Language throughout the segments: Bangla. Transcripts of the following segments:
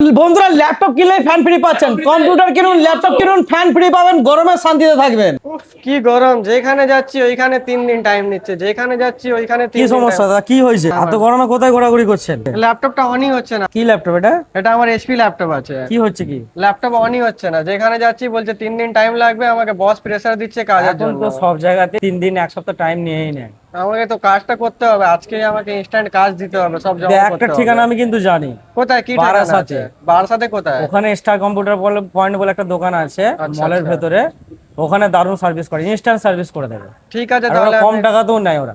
বন্ধুরা ল্যাপটপ কিনলে ফ্যান ফ্রি পাচ্ছেন, কম্পিউটার কিনুন ল্যাপটপ কিনুন ফ্যান ফ্রি পাবেন, গরমে শান্তিতে থাকবেন। কি গরম, যেখানে যাচ্ছি ওইখানে 3 দিন টাইম নিচ্ছে, যেখানে যাচ্ছি ওইখানে 3 কি দিন সমস্যা দাদা, কি হয়েছে এত গরমে কোথায় ঘোরাঘুরি করছেন? ল্যাপটপটা অনই হচ্ছে না। কি ল্যাপটপ এটা? এটা আমার এইচপি ল্যাপটপ আছে। কি হচ্ছে কি? ল্যাপটপ অনই হচ্ছে না, যেখানে যাচ্ছি বলছে 3 দিন টাইম লাগবে, আমাকে বস প্রেসার দিচ্ছে কাজের এখন জন্য। তো সব জায়গাতে 3 দিন 1 সপ্তাহ টাইম নিয়েই নেয়। আমাকে তো কাজটা করতে হবে, আজকেই আমাকে ইনস্ট্যান্ট কাজ দিতে হবে, সব জমা একটা করতে হবে। ঠিকানা আমি কিন্তু জানি। কোথায়, কি ঠিকানা বারাসাতে। আছে? বারাসাতে কোথায়? ওখানে স্টার কম্পিউটার পয়েন্ট বলে একটা দোকান আছে আচ্ছা, মলের আচ্ছা। ভেতরে। ওখানে দারুণ সার্ভিস করে, ইনস্ট্যান্ট সার্ভিস করে দেবে। ঠিক আছে আর তাহলে ওরা কম টাকাতেও নেয় ওরা।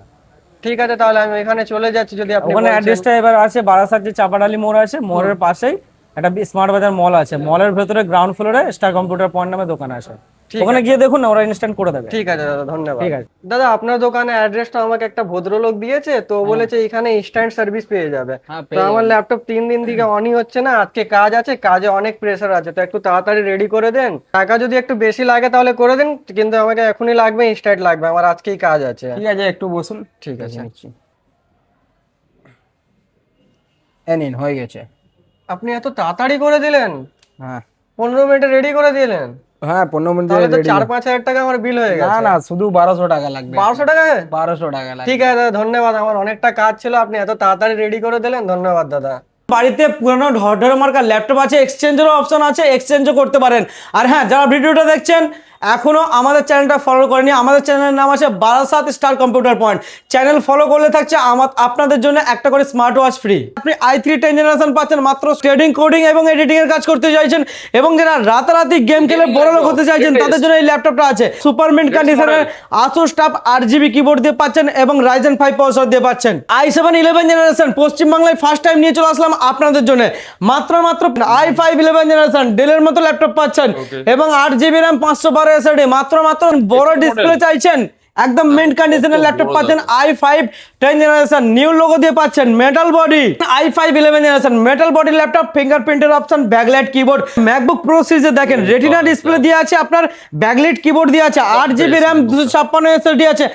ঠিক আছে তাহলে আমি এখানে চলে যাচ্ছি যদি আপনি ওখানে বলছেন। অ্যাড্রেসটা এবার আছে বারাসাত যে চাপাডালি মোড় আছে, মোড়ের পাশেই একটা স্মার্ট বাজার মল আছে, মলের ভেতরে গ্রাউন্ড ফ্লোরে স্টার কম্পিউটার পয়েন্ট নামে দোকান আছে। ঠিক ওখানে আছে। গিয়ে দেখুন না, ওরা ইনস্ট্যান্ট করে দেবে। ঠিক আছে দাদা, ধন্যবাদ। ঠিক আছে। দাদা আপনার দোকানের অ্যাড্রেসটা আমাকে একটা ভদ্রলোক দিয়েছে, তো বলেছে এখানে ইনস্ট্যান্ট সার্ভিস পেয়ে যাবে। তো আমার ল্যাপটপ 3 দিন থেকে অনই হচ্ছে না, আজকে কাজ আছে, কাজে অনেক প্রেসার আছে, তো একটু তাড়াতাড়ি রেডি করে দেন। টাকা যদি একটু বেশি লাগে তাহলে করে দিন, কিন্তু আমাকে এখনই লাগবে, ইনস্ট্যান্ট লাগবে, আমার আজকেই কাজ আছে। ঠিক আছে, একটু বসুন। ঠিক আছে। নিচ্ছি। নিন, হয়ে গেছে। আপনি এত তাড়াতাড়ি করে দিলেন? হ্যাঁ 15 মিনিটে রেডি করে দিলেন? হ্যাঁ, 15 মিনিট তাহলে তো রেডি। 4-5 হাজার টাকা আমার বিল হয়ে না গেছে। না, শুধু 1200 টাকা লাগবে। 1200 টাকা? 1200 টাকা লাগবে। ঠিক আছে দাদা, ধন্যবাদ, আমার অনেকটা কাজ ছিল, আপনি এত তাড়াতাড়ি রেডি করে দিলেন, ধন্যবাদ দাদা। বাড়িতে পুরনো ঢরঢরে মার্কার ল্যাপটপ আছে, এক্সচেঞ্জেরও অপশন আছে, এক্সচেঞ্জও করতে পারেন। আর হ্যাঁ, যারা ভিডিওটা দেখছেন এখনো আমাদের চ্যানেলটা ফলো করেনি, আমাদের চ্যানেলের নাম আছে Barasat star computer point. Channel follow করলে থাকছে আপনাদের জন্য একটা করে স্মার্ট ওয়াচ ফ্রি। আপনি i3 10 জেনারেশন পাচ্ছেন মাত্র। ট্রেডিং কোডিং এবং এডিটিং এর কাজ করতে চাইছেন এবং যারা রাতারাতি গেম খেলে বড় লোক হতে চাইছেন তাদের জন্য এই ল্যাপটপটা আছে। সুপার মিন্ট কন্ডিশনের আসুস টাফ 8GB কিবোর্ড দিয়ে পাচ্ছেন এবং Ryzen 5 প্রসেসর দিয়ে পাচ্ছেন। i7 11 জেনারেশন পশ্চিমবাংলায় ফার্স্ট টাইম নিয়ে চলে আসলাম আপনাদের জন্য। মাত্র i5 11 জেনারেশন ডেলের মতো ল্যাপটপ পাচ্ছেন এবং 8GB RAM 512 SSD। মাত্র বড় ডিসপ্লে চাইছেন, একদম মিন্ট কন্ডিশনের ল্যাপটপ পাচ্ছেন। i5 10 জেনারেশন নিউ লোগো দিয়ে পাচ্ছেন, metal body. i5 11 generation metal body laptop, ফিঙ্গারপ্রিন্টের option, backlight keyboard. MacBook Pro সিরিজে দেখেন রেটিনা ডিসপ্লে দিয়ে আছে, আপনার ব্যাকলাইট কিবোর্ড দিয়ে আছে, 8GB RAM 256 SSD আছে।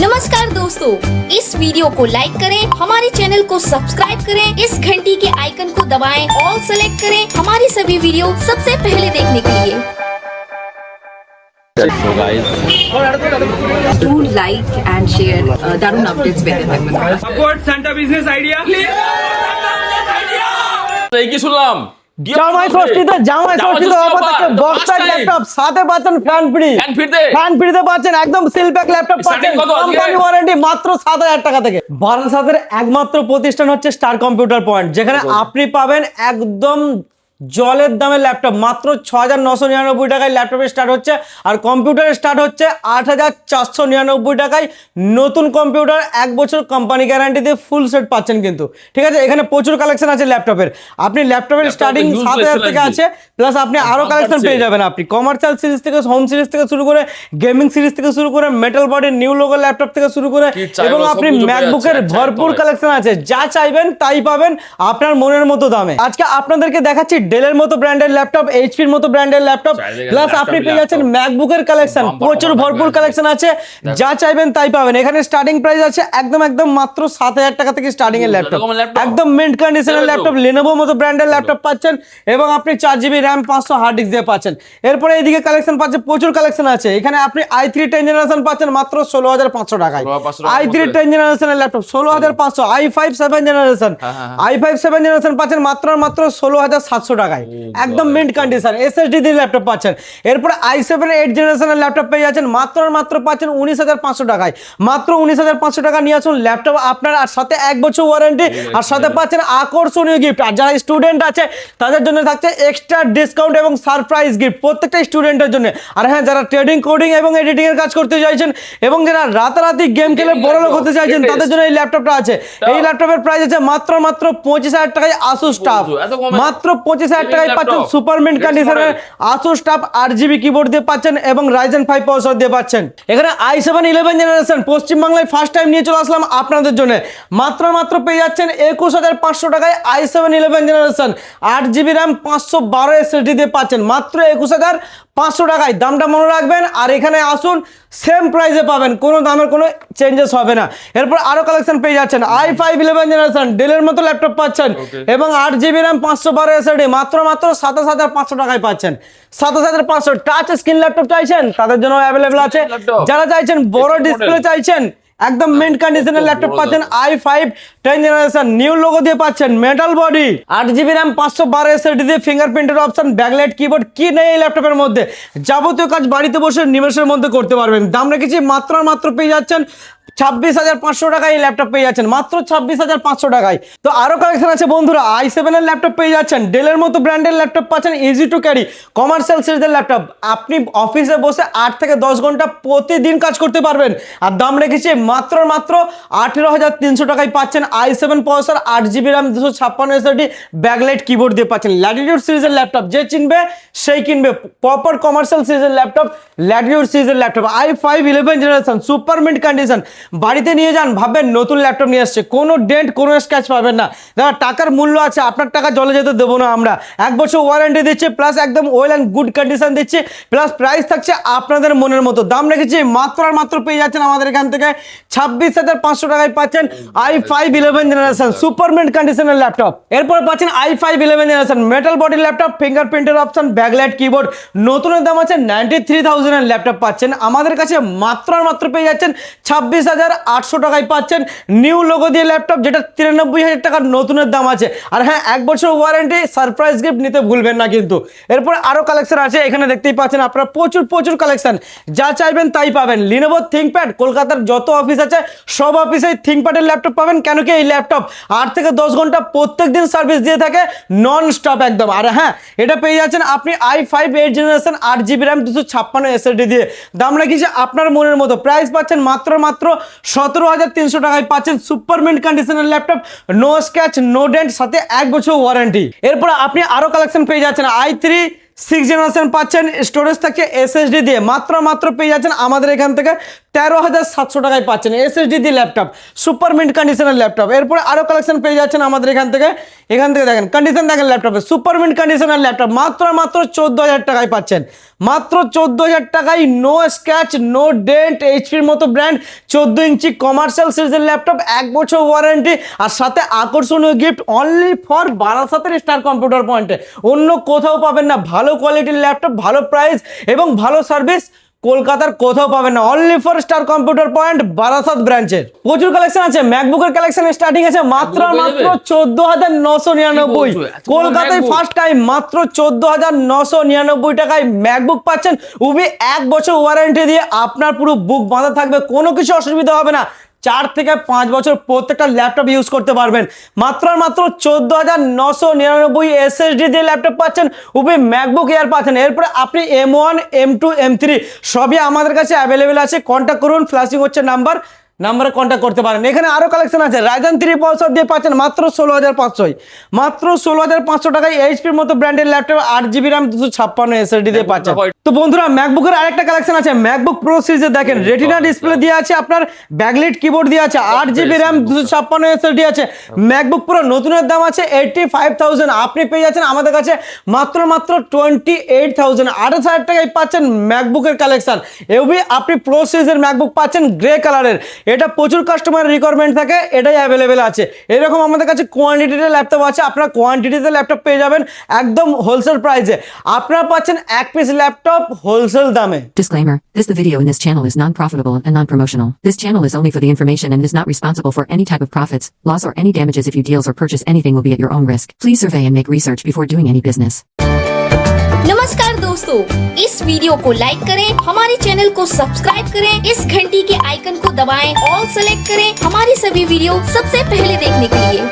नमस्कार दोस्तों, इस वीडियो को लाइक करें, हमारे चैनल को सब्सक्राइब करें, इस घंटी के आइकन को दबाएं, ऑल सेलेक्ट करें हमारी सभी वीडियो सबसे पहले देखने के लिए। Do like and share দারুণ আপডেটস পেতে থাকবেন। Support Santa business idea. এই কি শুনলাম? জামাই ষষ্ঠীতে বক্সটার ল্যাপটপ সাথে পাচ্ছেন ফ্যান ফ্রি। ফ্যান ফ্রিতে পাচ্ছেন একদম সিল প্যাক ল্যাপটপ পাচ্ছেন, কোম্পানি ওয়ারেন্টি মাত্র 7000 টাকা থেকে। বারাসাতের একমাত্র প্রতিষ্ঠান হচ্ছে স্টার কম্পিউটার পয়েন্ট, যেখানে আপনি পাবেন একদম জলের দামে ল্যাপটপ। মাত্র 6999 টাকায় ল্যাপটপে স্টার্ট হচ্ছে, আর কম্পিউটার স্টার্ট হচ্ছে 8499 টাকায়। নতুন কম্পিউটার 1 বছর কোম্পানি গ্যারান্টি দিয়ে ফুল সেট পাচ্ছেন কিন্তু। ঠিক আছে, এখানে প্রচুর কালেকশন আছে ল্যাপটপের। আপনি ল্যাপটপের স্টার্টিং 7000 থেকে আছে, প্লাস আপনি আরো কালেকশন পেয়ে যাবেন। আপনি কমার্শিয়াল সিরিজ থেকে, হোম সিরিজ থেকে শুরু করে, গেমিং সিরিজ থেকে শুরু করে, metal body new logo laptop থেকে শুরু করে, এবং আপনি ম্যাকবুকের ভরপুর কালেকশন আছে, যা চাইবেন তাই পাবেন আপনার মনের মতো দামে। আজকে আপনাদেরকে দেখাচ্ছি ডেলের মতো ব্র্যান্ডের ল্যাপটপ, এইচপির মতো ব্র্যান্ডের ল্যাপটপ, প্লাস আপনি পেয়ে যাচ্ছেন ম্যাকবুকের কালেকশন, প্রচুর ভরপুর কালেকশন আছে, যা চাইবেন তাই পাবেন। এখানে স্টার্টিং প্রাইস আছে একদম মাত্র 7000 টাকা থেকে স্টার্টিং এর ল্যাপটপ, একদম মিন্ট কন্ডিশনের ল্যাপটপ, লেনোভো মতো ব্র্যান্ডের ল্যাপটপ পাচ্ছেন এবং আপনি 4GB RAM 500 হার্ড ডিস্ক দিয়ে পাচ্ছেন। এরপরে এইদিকে কালেকশন পাচ্ছেন, প্রচুর কালেকশন আছে। এখানে আপনি i3 10 জেনারেশন পাচ্ছেন মাত্র 16500 টাকায়। i3 10 জেনারেশনের ল্যাপটপ 16500। i5 7 জেনারেশন পাচ্ছেন মাত্র 16700 টাকায়, একদম মিন্ট কন্ডিশন SSD দিয়ে ল্যাপটপ পাচ্ছেন। এরপরে i7 8 জেনারেশনের ল্যাপটপ পেয়ে যাচ্ছেন মাত্র পাচ্ছেন 19500 টাকায়। মাত্র 19500 টাকা নিয়ে আসুন ল্যাপটপ আপনার, আর সাথে 1 বছর ওয়ারেন্টি, আর সাথে পাচ্ছেন আকর্ষণীয় গিফট। আর যারা স্টুডেন্ট আছে তাদের জন্য থাকছে এক্সট্রা ডিসকাউন্ট এবং সারপ্রাইজ গিফট প্রত্যেকটা স্টুডেন্টের জন্য। আর হ্যাঁ, যারা ট্রেডিং কোডিং এবং এডিটিং এর কাজ করতে চাইছেন এবং যারা রাতারাতি গেম খেলে বড় লোক হতে চাইছেন তাদের জন্য এই ল্যাপটপটা আছে। এই ল্যাপটপের প্রাইস আছে মাত্র 25000 টাকায় আসুস টাফ, মাত্র 25000 25,000 টাকায় পাচ্ছেন সুপার মিন্ট কন্ডিশনের Asus TUF 8GB কিবোর্ড দিয়ে পাচ্ছেন এবং Ryzen 5 প্রসেসর দিয়ে পাচ্ছেন। এখানে i7 11 জেনারেশন পশ্চিম বাংলায় ফার্স্ট টাইম নিয়ে চলে আসলাম আপনাদের জন্য। মাত্র পেয়ে যাচ্ছেন 21,500 টাকায় i7 11 generation 8GB RAM 512 SSD দিয়ে পাচ্ছেন মাত্র 21,500 টাকায়। দামটা মনে রাখবেন, আর এখানে আসুন সেম প্রাইসে পাবেন, কোনো দামের কোনো চেঞ্জেস হবে না। এরপর আরো কালেকশন পেয়ে যাচ্ছেন i5 11 জেনারেশন ডেলের মতো ল্যাপটপ পাচ্ছেন এবং 8GB RAM 512 SSD মাত্র 27,500 টাকায় পাচ্ছেন। 27,500 টাচ স্ক্রিন ল্যাপটপ চাইছেন তাদের জন্য অ্যাভেলেবল আছে। যারা চাইছেন বড় ডিসপ্লে চাইছেন একদম মিন্ট কন্ডিশনের ল্যাপটপ পাচ্ছেন i5 10 জেনারেশন নিউ লোগো দিয়ে পাচ্ছেন, metal body, 8GB RAM 512 SSD দিয়ে ফিঙ্গারপ্রিন্টের অপশন, ব্যাকলাইট কিবোর্ড, কি নেই এই ল্যাপটপের মধ্যে। যাবতীয় কাজ বাড়িতে বসে নিমেষের মধ্যে করতে পারবেন। দাম রেখেছি মাত্র পেয়ে যাচ্ছেন 26,500 টাকায় এই ল্যাপটপ পেয়ে যাচ্ছেন মাত্র 26,500 টাকায়। তো আরো কালেকশন আছে বন্ধুরা, i7 এর ল্যাপটপ পেয়ে যাচ্ছেন, ডেলের মতো ব্র্যান্ডের ল্যাপটপ পাচ্ছেন, ইজি টু ক্যারি কমার্শিয়াল সিরিজের ল্যাপটপ। আপনি অফিসে বসে 8 থেকে 10 ঘন্টা প্রতিদিন কাজ করতে পারবেন। আর দাম রেখেছি মাত্র 18,300 টাকায় পাচ্ছেন i7 processor 8GB RAM 256 SSD backlight keyboard দিয়ে পাচ্ছেন। ল্যাটিটিউড সিরিজের ল্যাপটপ যে চিনবে সেই কিনবে, প্রপার কমার্শিয়াল সিরিজের ল্যাপটপ, ল্যাটিটিউড সিরিজের laptop i5 11 generation super mint condition. বাড়িতে নিয়ে যান, ভাববেন নতুন ল্যাপটপ নিয়ে আসছে, কোনো ডেন্ট কোনো স্ক্র্যাচ পাবেন না। যারা টাকার মূল্য আছে, আপনার টাকা জলে যেতে দেবো না আমরা। 1 বছর ওয়ারেন্টি দিচ্ছি, প্লাস একদম ওয়েল অ্যান্ড গুড কন্ডিশন দিচ্ছি, প্লাস প্রাইস থাকছে আপনাদের মনের মতো। দাম রেখেছি মাত্র পেয়ে যাচ্ছেন আমাদের এখান থেকে 26,500 টাকায় পাচ্ছেন i5 11 জেনারেশন সুপার মিন্ট কন্ডিশনের ল্যাপটপ। এরপর পাচ্ছেন i5 11 generation metal body laptop, ফিঙ্গারপ্রিন্টের অপশন, ব্যাকলাইট কিবোর্ড। নতুনের দাম আছে 93,000 এর ল্যাপটপ পাচ্ছেন আমাদের কাছে মাত্র পেয়ে যাচ্ছেন 26,800 টাকায় পাচ্ছেন নিউ লোগো দিয়ে ল্যাপটপ, যেটা 93,000 টাকার নতুনের দাম আছে। আর হ্যাঁ, 1 বছর ওয়ারেন্টি, সারপ্রাইজ গিফট নিতে ভুলবেন না কিন্তু। এরপর আরো কালেকশন আছে, এখানে দেখতেই পাচ্ছেন আপনারা প্রচুর কালেকশন, যা চাইবেন তাই পাবেন। লিনোভো থিংকপ্যাড, কলকাতার যত অফিস আছে সব অফিসেই থিংকপ্যাডের ল্যাপটপ পাবেন। কেন কি এই ল্যাপটপ 8 থেকে 10 ঘন্টা প্রত্যেকদিন সার্ভিস দিয়ে থাকে, নন স্টপ একদম। আর হ্যাঁ, এটা পেয়ে যাচ্ছেন আপনি i5 8 generation 8GB RAM 256 SSD দিয়ে। দাম রাখিছে আপনার মনের মতো, প্রাইস পাচ্ছেন মাত্র 17,300 টাকায় পাচ্ছেন সুপার মিন্ট কন্ডিশনের laptop, no scratch no dent, সাথে 1 বছর ওয়ারেন্টি। এরপর আপনি আরো কালেকশন পেয়ে যাচ্ছেন i3 6 জেনারেশন পাচ্ছেন, স্টোরেজ থাকছে SSD দিয়ে। মাত্র পেয়ে যাচ্ছেন আমাদের এখান থেকে 13,700 টাকায় পাচ্ছেন SSD দিয়ে ল্যাপটপ, সুপার মিন্ট কন্ডিশনের ল্যাপটপ। এরপরে আরো কালেকশন পেয়ে যাচ্ছেন আমাদের এখান থেকে দেখেন কন্ডিশন দেখেন ল্যাপটপে, সুপার মিন্ট কন্ডিশনের ল্যাপটপ মাত্র 14,000 টাকায় পাচ্ছেন। মাত্র 14,000 টাকায় নো স্ক্র্যাচ নো ডেন্ট, এইচপির মতো ব্র্যান্ড 14 ইঞ্চি কমার্শিয়াল সিরিজের ল্যাপটপ, 1 বছর ওয়ারেন্টি, আর সাথে আকর্ষণীয় গিফট অনলি ফর বারাসাতের স্টার কম্পিউটার পয়েন্টে। অন্য কোথাও পাবেন না ভালো কোয়ালিটির ল্যাপটপ, ভালো প্রাইস এবং ভালো সার্ভিস, কলকাতার কোথাও পাবেন না, only for star computer point Barasat ব্রাঞ্চের। প্রচুর কালেকশন আছে, ম্যাকবুকের কালেকশন স্টার্টিং আছে মাত্র 14,999। কলকাতায় ফার্স্ট টাইম মাত্র 14,999 টাকায় ম্যাকবুক পাচ্ছেন, উবি 1 বছর ওয়ারেন্টি দিয়ে। আপনার পুরো বুক বাঁধা থাকবে, কোনো কিছু অসুবিধা হবে না। 4 থেকে 5 বছর প্রত্যেকটা ল্যাপটপ ইউজ করতে পারবেন। মাত্র 14,999 SSD দিয়ে ল্যাপটপ পাচ্ছেন, উবি ম্যাকবুক এয়ার পাচ্ছেন। এরপরে আপনি M1 M2 M3 সবই আমাদের কাছে অ্যাভেলেবেল আছে। কন্ট্যাক্ট করুন, ফ্ল্যাশিং হচ্ছে নাম্বারে কন্ট্যাক্ট করতে পারেন। এখানে আরো কালেকশন আছে, Ryzen 3 প্রসেসর দিয়ে পাচ্ছেন মাত্র 16,500, মাত্র 16,500 টাকায় এইচপির মতো ব্র্যান্ডের ল্যাপটপ 8GB RAM 256 SSD দিয়ে পাচ্ছেন। তো বন্ধুরা, ম্যাকবুকের আরেকটা কালেকশন আছে, ম্যাকবুক প্রো সিরিজে দেখেন রেটিনা ডিসপ্লে দিয়ে আছে, আপনার ব্যাকলাইট কিবোর্ড দিয়ে আছে, 8GB RAM 256 SSD আছে। ম্যাকবুক প্রো নতুনের দাম আছে 85,000, আপনি পেয়ে যাচ্ছেন আমাদের কাছে মাত্র 28,000, 28,000 টাকায় পাচ্ছেন ম্যাকবুকের কালেকশন। এবি আপনি প্রো সিরিজের ম্যাকবুক পাচ্ছেন গ্রে কালারের, এটা প্রচুর কাস্টমার রিকোয়ারমেন্ট থাকে, এটাই অ্যাভেলেবেল আছে। এরকম আমাদের কাছে কোয়ান্টিটিতে ল্যাপটপ আছে, আপনারা কোয়ান্টিটিতে ল্যাপটপ পেয়ে যাবেন একদম হোলসেল প্রাইসে। আপনারা পাচ্ছেন 1 পিস ল্যাপটপ হোলসেল দামে। Disclaimer, the video in this channel is non-profitable and non-promotional. This channel is only for the information and is not responsible for any type of profits, loss or any damages. If you deals or purchase anything will be at your own risk. Please survey and make research before doing any business. नमस्कार दोस्तों, इस वीडियो को लाइक करें, हमारे चैनल को सब्सक्राइब करें, इस घंटी के आइकन को दबाएं, ऑल सेलेक्ट करें हमारी सभी वीडियो सबसे पहले देखने के लिए।